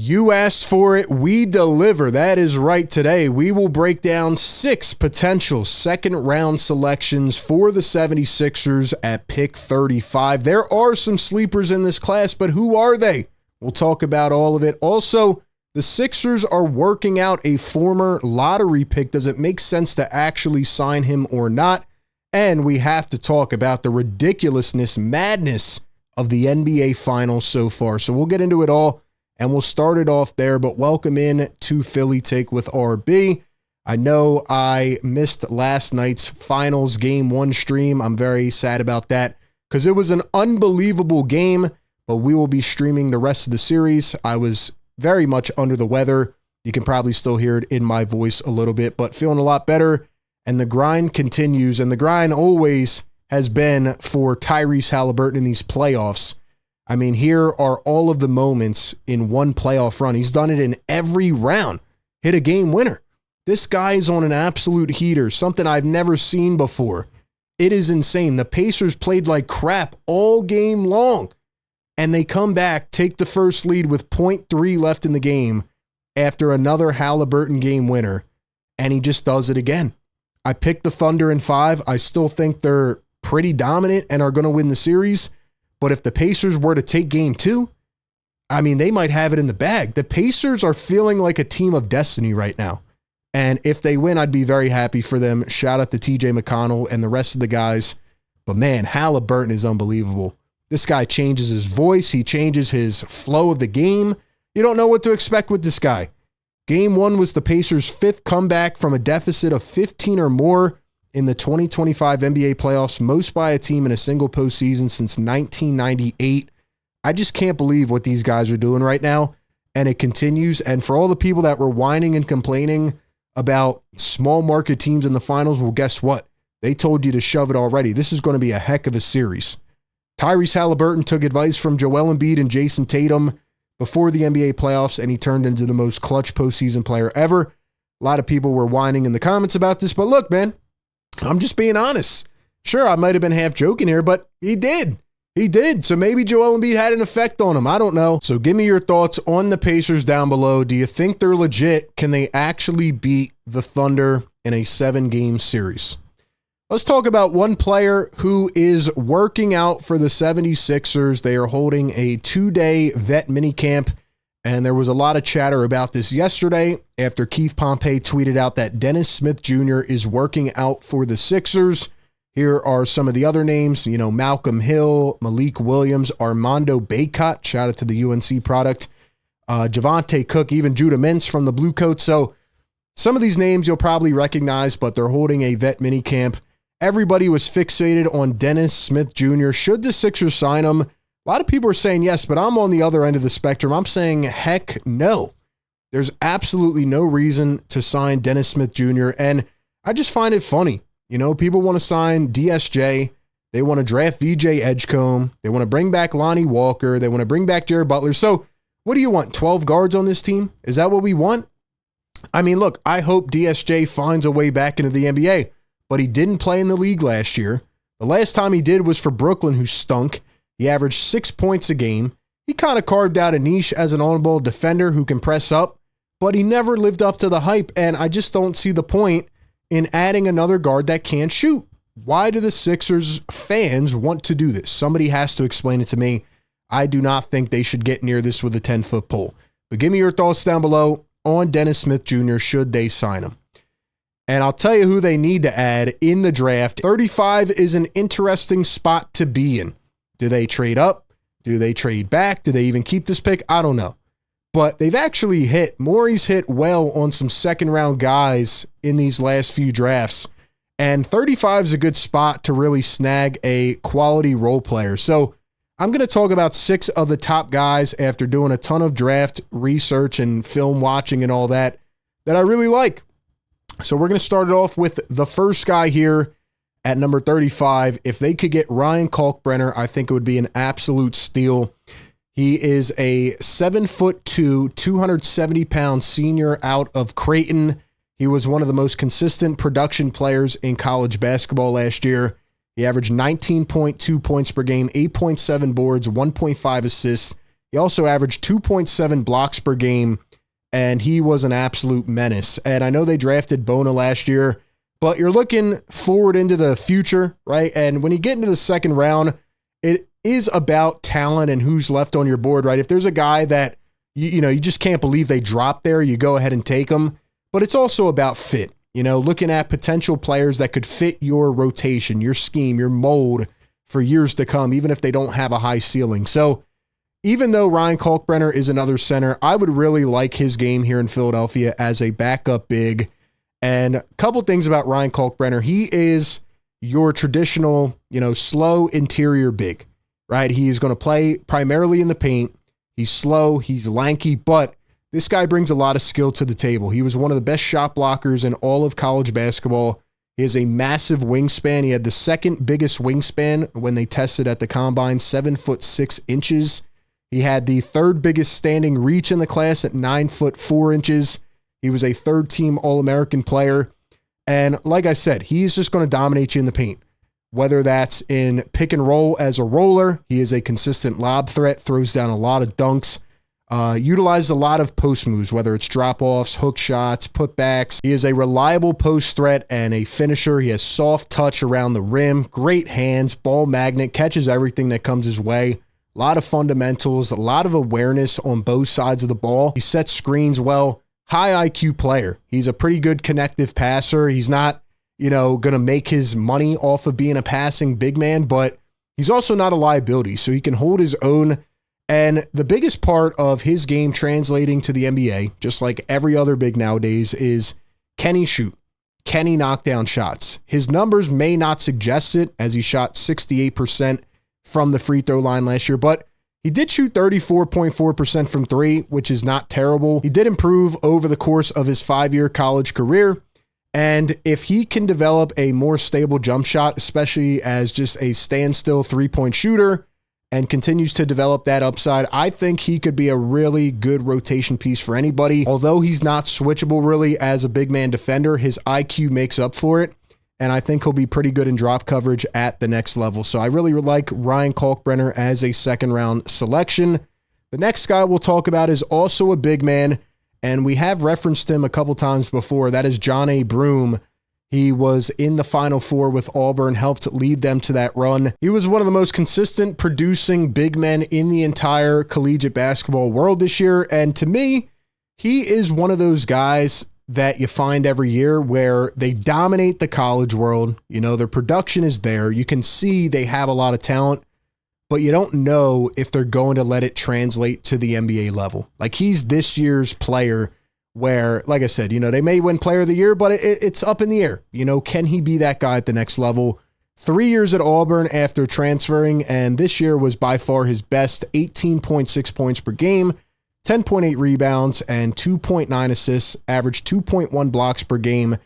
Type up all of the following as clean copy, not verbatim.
You asked for it, we deliver. That is right. Today, we will break down 6 potential second-round selections for the 76ers at pick 35. There are some sleepers in this class, but who are they? We'll talk about all of it. Also, the Sixers are working out a former lottery pick. Does it make sense to actually sign him or not? And we have to talk about the ridiculousness, madness of the NBA Finals so far. So we'll get into it all. And we'll start it off there, but welcome in to Philly Take with RB. I know I missed last night's Finals Game 1 stream. I'm very sad about that because it was an unbelievable game, but we will be streaming the rest of the series. I was very much under the weather. You can probably still hear it in my voice a little bit, but feeling a lot better. And the grind continues, and the grind always has been for Tyrese Haliburton in these playoffs. I mean, here are all of the moments in one playoff run. He's done it in every round. Hit a game winner. This guy is on an absolute heater, something I've never seen before. It is insane. The Pacers played like crap all game long, and they come back, take the first lead with 0.3 left in the game after another Haliburton game winner, and he just does it again. I picked the Thunder in 5. I still think they're pretty dominant and are going to win the series. But if the Pacers were to take game 2, I mean, they might have it in the bag. The Pacers are feeling like a team of destiny right now. And if they win, I'd be very happy for them. Shout out to TJ McConnell and the rest of the guys. But man, Haliburton is unbelievable. This guy changes his voice. He changes his flow of the game. You don't know what to expect with this guy. Game 1 was the Pacers' 5th comeback from a deficit of 15 or more in the 2025 NBA playoffs, most by a team in a single postseason since 1998. I just can't believe what these guys are doing right now, and it continues. And for all the people that were whining and complaining about small market teams in the finals, well, guess what? They told you to shove it already. This is going to be a heck of a series. Tyrese Haliburton took advice from Joel Embiid and Jason Tatum before the NBA playoffs, and he turned into the most clutch postseason player ever. A lot of people were whining in the comments about this, but look, man, I'm just being honest. Sure, I might have been half joking here, but he did. He did. So maybe Joel Embiid had an effect on him. I don't know. So give me your thoughts on the Pacers down below. Do you think they're legit? Can they actually beat the Thunder in a 7-game series? Let's talk about one player who is working out for the 76ers. They are holding a 2-day vet minicamp. And there was a lot of chatter about this yesterday after Keith Pompey tweeted out that Dennis Smith Jr. is working out for the Sixers. Here are some of the other names, Malcolm Hill, Malik Williams, Armando Bacot, shout out to the UNC product, Javante Cook, even Judah Mintz from the Blue Coats. So some of these names you'll probably recognize, but they're holding a vet minicamp. Everybody was fixated on Dennis Smith Jr. Should the Sixers sign him? A lot of people are saying yes, but I'm on the other end of the spectrum. I'm saying heck no. There's absolutely no reason to sign Dennis Smith Jr. And I just find it funny. People want to sign DSJ. They want to draft VJ Edgecombe. They want to bring back Lonnie Walker. They want to bring back Jared Butler. So what do you want? 12 guards on this team? Is that what we want? I mean, look, I hope DSJ finds a way back into the NBA, but he didn't play in the league last year. The last time he did was for Brooklyn, who stunk. He averaged 6 points a game. He kind of carved out a niche as an on-ball defender who can press up, but he never lived up to the hype, and I just don't see the point in adding another guard that can't shoot. Why do the Sixers fans want to do this? Somebody has to explain it to me. I do not think they should get near this with a 10-foot pole. But give me your thoughts down below on Dennis Smith Jr. should they sign him. And I'll tell you who they need to add in the draft. 35 is an interesting spot to be in. Do they trade up? Do they trade back? Do they even keep this pick? I don't know. But they've actually Morey's hit well on some second-round guys in these last few drafts. And 35 is a good spot to really snag a quality role player. So I'm going to talk about 6 of the top guys after doing a ton of draft research and film watching and all that I really like. So we're going to start it off with the first guy here at number 35. If they could get Ryan Kalkbrenner, I think it would be an absolute steal. He is a 7'2", 270-pound senior out of Creighton. He was one of the most consistent production players in college basketball last year. He averaged 19.2 points per game, 8.7 boards, 1.5 assists. He also averaged 2.7 blocks per game, and he was an absolute menace. And I know they drafted Bona last year, but you're looking forward into the future, right? And when you get into the second round, it is about talent and who's left on your board, right? If there's a guy that, you just can't believe they dropped there, you go ahead and take him. But it's also about fit, looking at potential players that could fit your rotation, your scheme, your mold for years to come, even if they don't have a high ceiling. So even though Ryan Kalkbrenner is another center, I would really like his game here in Philadelphia as a backup big. And a couple things about Ryan Kalkbrenner. He is your traditional, slow interior big, right? He's going to play primarily in the paint. He's slow, he's lanky, but this guy brings a lot of skill to the table. He was one of the best shot blockers in all of college basketball. He has a massive wingspan. He had the second biggest wingspan when they tested at the combine, 7'6". He had the third biggest standing reach in the class at 9'4". He was a third-team All-American player. And like I said, he's just going to dominate you in the paint. Whether that's in pick and roll as a roller, he is a consistent lob threat, throws down a lot of dunks, utilizes a lot of post moves, whether it's drop-offs, hook shots, putbacks. He is a reliable post threat and a finisher. He has soft touch around the rim, great hands, ball magnet, catches everything that comes his way. A lot of fundamentals, a lot of awareness on both sides of the ball. He sets screens well. High IQ player. He's a pretty good connective passer. He's not, going to make his money off of being a passing big man, but he's also not a liability, so he can hold his own. And the biggest part of his game translating to the NBA, just like every other big nowadays, is can he shoot? Can he knock down shots? His numbers may not suggest it, as he shot 68% from the free throw line last year, but he did shoot 34.4% from three, which is not terrible. He did improve over the course of his 5-year college career. And if he can develop a more stable jump shot, especially as just a standstill three-point shooter, and continues to develop that upside, I think he could be a really good rotation piece for anybody. Although he's not switchable really as a big man defender, his IQ makes up for it. And I think he'll be pretty good in drop coverage at the next level. So I really like Ryan Kalkbrenner as a second-round selection. The next guy we'll talk about is also a big man, and we have referenced him a couple times before. That is Johni Broome. He was in the Final Four with Auburn, helped lead them to that run. He was one of the most consistent producing big men in the entire collegiate basketball world this year. And to me, he is one of those guys that you find every year where they dominate the college world. Their production is there. You can see they have a lot of talent, but you don't know if they're going to let it translate to the NBA level. Like, he's this year's player where, like I said, they may win player of the year, but it's up in the air. Can he be that guy at the next level? 3 years at Auburn after transferring, and this year was by far his best, 18.6 points per game, 10.8 rebounds, and 2.9 assists, averaged 2.1 blocks per game.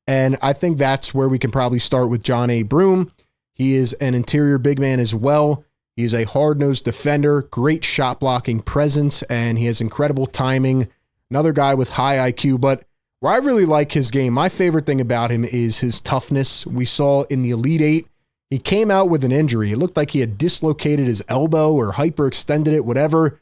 And I think that's where we can probably start with Johni Broome. He is an interior big man as well. He's a hard-nosed defender, great shot blocking presence, and he has incredible timing. Another guy with high IQ, but where I really like his game, my favorite thing about him is his toughness. We saw in the Elite Eight, he came out with an injury. It looked like he had dislocated his elbow or hyperextended it, whatever.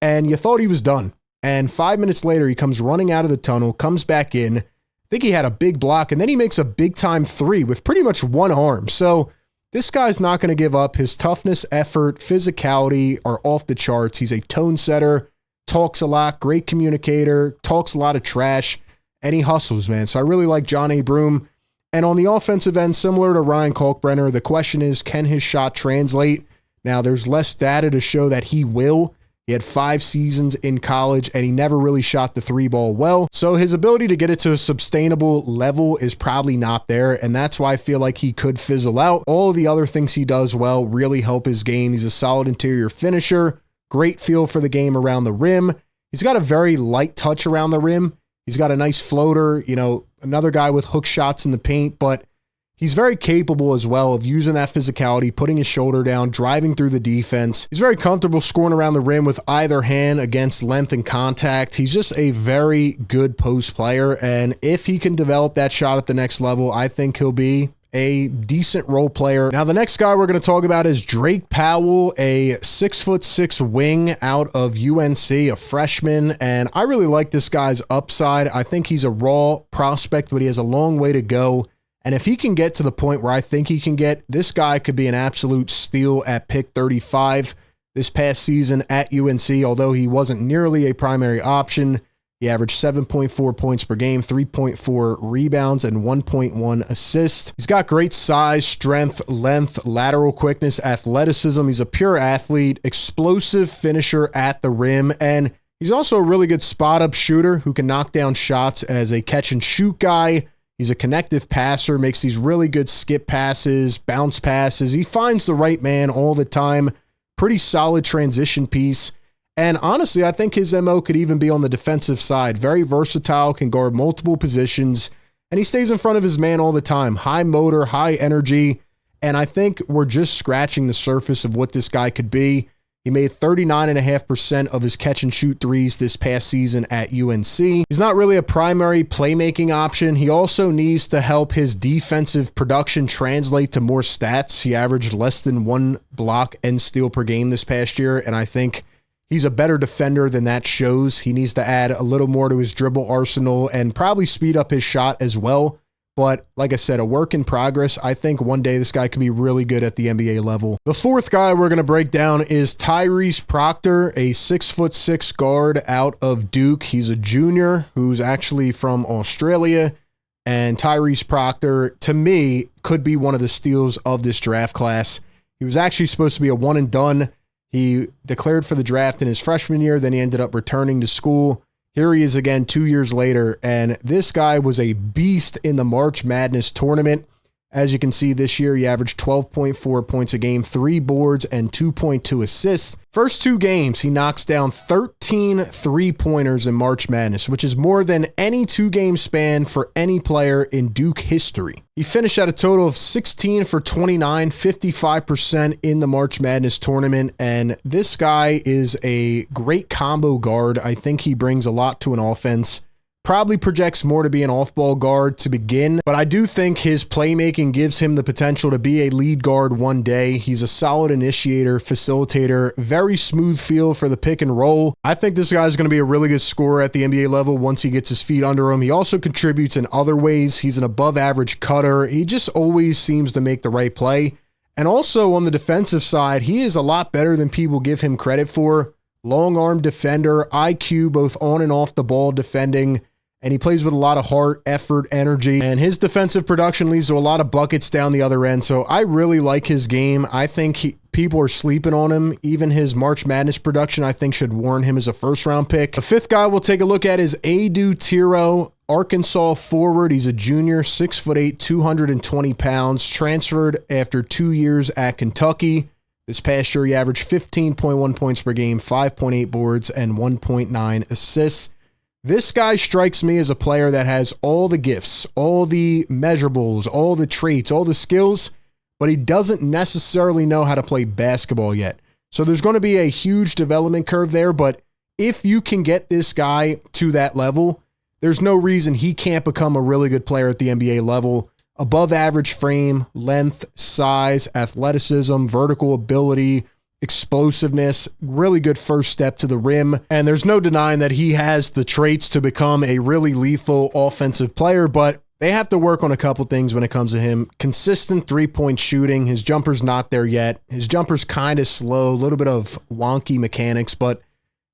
And you thought he was done. And 5 minutes later, he comes running out of the tunnel, comes back in. I think he had a big block, and then he makes a big-time three with pretty much one arm. So this guy's not going to give up. His toughness, effort, physicality are off the charts. He's a tone setter, talks a lot, great communicator, talks a lot of trash, and he hustles, man. So I really like Johni Broome. And on the offensive end, similar to Ryan Kalkbrenner, the question is, can his shot translate? Now, there's less data to show that he will. He had 5 seasons in college, and he never really shot the three ball well. So his ability to get it to a sustainable level is probably not there, and that's why I feel like he could fizzle out. All of the other things he does well really help his game. He's a solid interior finisher, great feel for the game around the rim. He's got a very light touch around the rim. He's got a nice floater, another guy with hook shots in the paint, but he's very capable as well of using that physicality, putting his shoulder down, driving through the defense. He's very comfortable scoring around the rim with either hand against length and contact. He's just a very good post player, and if he can develop that shot at the next level, I think he'll be a decent role player. Now, the next guy we're going to talk about is Drake Powell, a 6'6" wing out of UNC, a freshman. And I really like this guy's upside. I think he's a raw prospect, but he has a long way to go. And if he can get to the point where I think he can get, this guy could be an absolute steal at pick 35. This past season at UNC, although he wasn't nearly a primary option, he averaged 7.4 points per game, 3.4 rebounds, and 1.1 assists. He's got great size, strength, length, lateral quickness, athleticism. He's a pure athlete, explosive finisher at the rim, and he's also a really good spot-up shooter who can knock down shots as a catch-and-shoot guy. He's a connective passer, makes these really good skip passes, bounce passes. He finds the right man all the time. Pretty solid transition piece. And honestly, I think his MO could even be on the defensive side. Very versatile, can guard multiple positions, and he stays in front of his man all the time. High motor, high energy, and I think we're just scratching the surface of what this guy could be. He made 39.5% of his catch-and-shoot threes this past season at UNC. He's not really a primary playmaking option. He also needs to help his defensive production translate to more stats. He averaged less than 1 block and steal per game this past year, and I think he's a better defender than that shows. He needs to add a little more to his dribble arsenal and probably speed up his shot as well. But like I said, a work in progress. I think one day this guy could be really good at the NBA level. The fourth guy we're going to break down is Tyrese Proctor, a 6'6" guard out of Duke. He's a junior who's actually from Australia. And Tyrese Proctor, to me, could be one of the steals of this draft class. He was actually supposed to be a one and done. He declared for the draft in his freshman year, then he ended up returning to school. Here he is again 2 years later, and this guy was a beast in the March Madness tournament. As you can see, this year he averaged 12.4 points a game, 3 boards, and 2.2 assists. First 2 games, he knocks down 13 3-pointers in March Madness, which is more than any 2-game span for any player in Duke history. He finished at a total of 16 for 29, 55% in the March Madness tournament, and this guy is a great combo guard. I think he brings a lot to an offense. Probably projects more to be an off-ball guard to begin, but I do think his playmaking gives him the potential to be a lead guard one day. He's a solid initiator, facilitator, very smooth feel for the pick and roll. I think this guy's going to be a really good scorer at the NBA level once he gets his feet under him. He also contributes in other ways. He's an above-average cutter. He just always seems to make the right play. And also on the defensive side, he is a lot better than people give him credit for. Long arm defender, IQ both on and off the ball defending. And he plays with a lot of heart, effort, energy, and his defensive production leads to a lot of buckets down the other end. So I really like his game. I think people are sleeping on him. Even his March Madness production, I think, should warrant him as a first-round pick. The fifth guy we'll take a look at is Adou Thiero, Arkansas forward. He's a junior, 6'8", 220 pounds, transferred after 2 years at Kentucky. This past year, he averaged 15.1 points per game, 5.8 boards, and 1.9 assists. This guy strikes me as a player that has all the gifts, all the measurables, all the traits, all the skills, but he doesn't necessarily know how to play basketball yet. So there's going to be a huge development curve there, but if you can get this guy to that level, there's no reason he can't become a really good player at the NBA level. Above average frame, length, size, athleticism, vertical ability, explosiveness, really good first step to the rim. And there's no denying that he has the traits to become a really lethal offensive player, but they have to work on a couple things when it comes to him. Consistent three-point shooting. His jumper's not there yet. His jumper's kind of slow, a little bit of wonky mechanics, but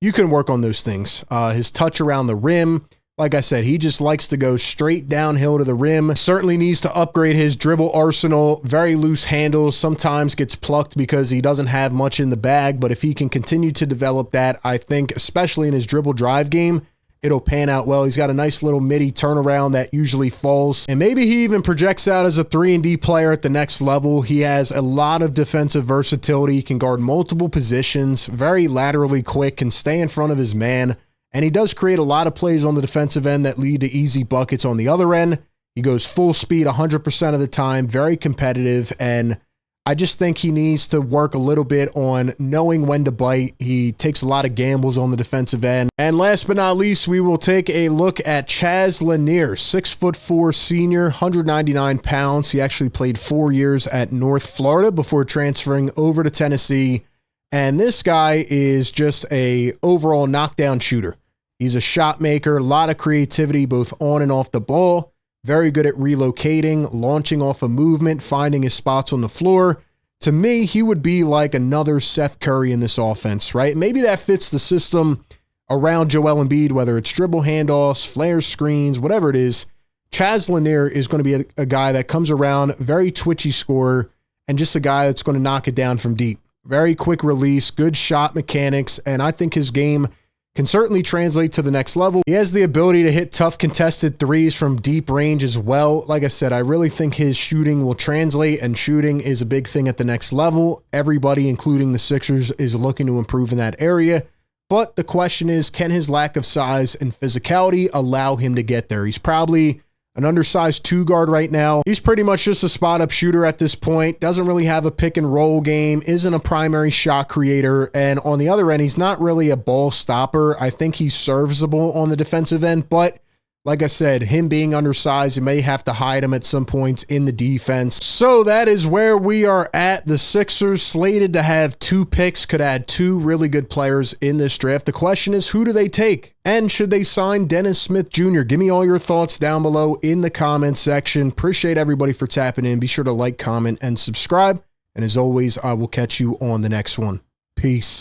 you can work on those things. His touch around the rim, like I said, he just likes to go straight downhill to the rim. Certainly needs to upgrade his dribble arsenal. Very loose handles. Sometimes gets plucked because he doesn't have much in the bag. But if he can continue to develop that, I think, especially in his dribble drive game, it'll pan out well. He's got a nice little midi turnaround that usually falls. And maybe he even projects out as a 3-and-D player at the next level. He has a lot of defensive versatility. He can guard multiple positions. Very laterally quick. Can stay in front of his man. And he does create a lot of plays on the defensive end that lead to easy buckets on the other end. He goes full speed 100% of the time, very competitive, and I just think he needs to work a little bit on knowing when to bite. He takes a lot of gambles on the defensive end. And last but not least, we will take a look at Chaz Lanier, 6'4" senior, 199 pounds. He actually played 4 years at North Florida before transferring over to Tennessee. And this guy is just a overall knockdown shooter. He's a shot maker, a lot of creativity both on and off the ball. Very good at relocating, launching off a movement, finding his spots on the floor. To me, he would be like another Seth Curry in this offense, right? Maybe that fits the system around Joel Embiid, whether it's dribble handoffs, flare screens, whatever it is. Chaz Lanier is going to be a guy that comes around, very twitchy scorer, and just a guy that's going to knock it down from deep. Very quick release, good shot mechanics, and I think his game can certainly translate to the next level. He has the ability to hit tough contested threes from deep range as well. Like I said, I really think his shooting will translate, and shooting is a big thing at the next level. Everybody, including the Sixers, is looking to improve in that area. But the question is, can his lack of size and physicality allow him to get there? He's probably an undersized 2-guard right now. He's pretty much just a spot-up shooter at this point. Doesn't really have a pick-and-roll game. Isn't a primary shot creator. And on the other end, he's not really a ball stopper. I think he's serviceable on the defensive end. But like I said, him being undersized, you may have to hide him at some points in the defense. So that is where we are at. The Sixers slated to have 2 picks, could add 2 really good players in this draft. The question is, who do they take? And should they sign Dennis Smith Jr.? Give me all your thoughts down below in the comments section. Appreciate everybody for tapping in. Be sure to like, comment, and subscribe. And as always, I will catch you on the next one. Peace.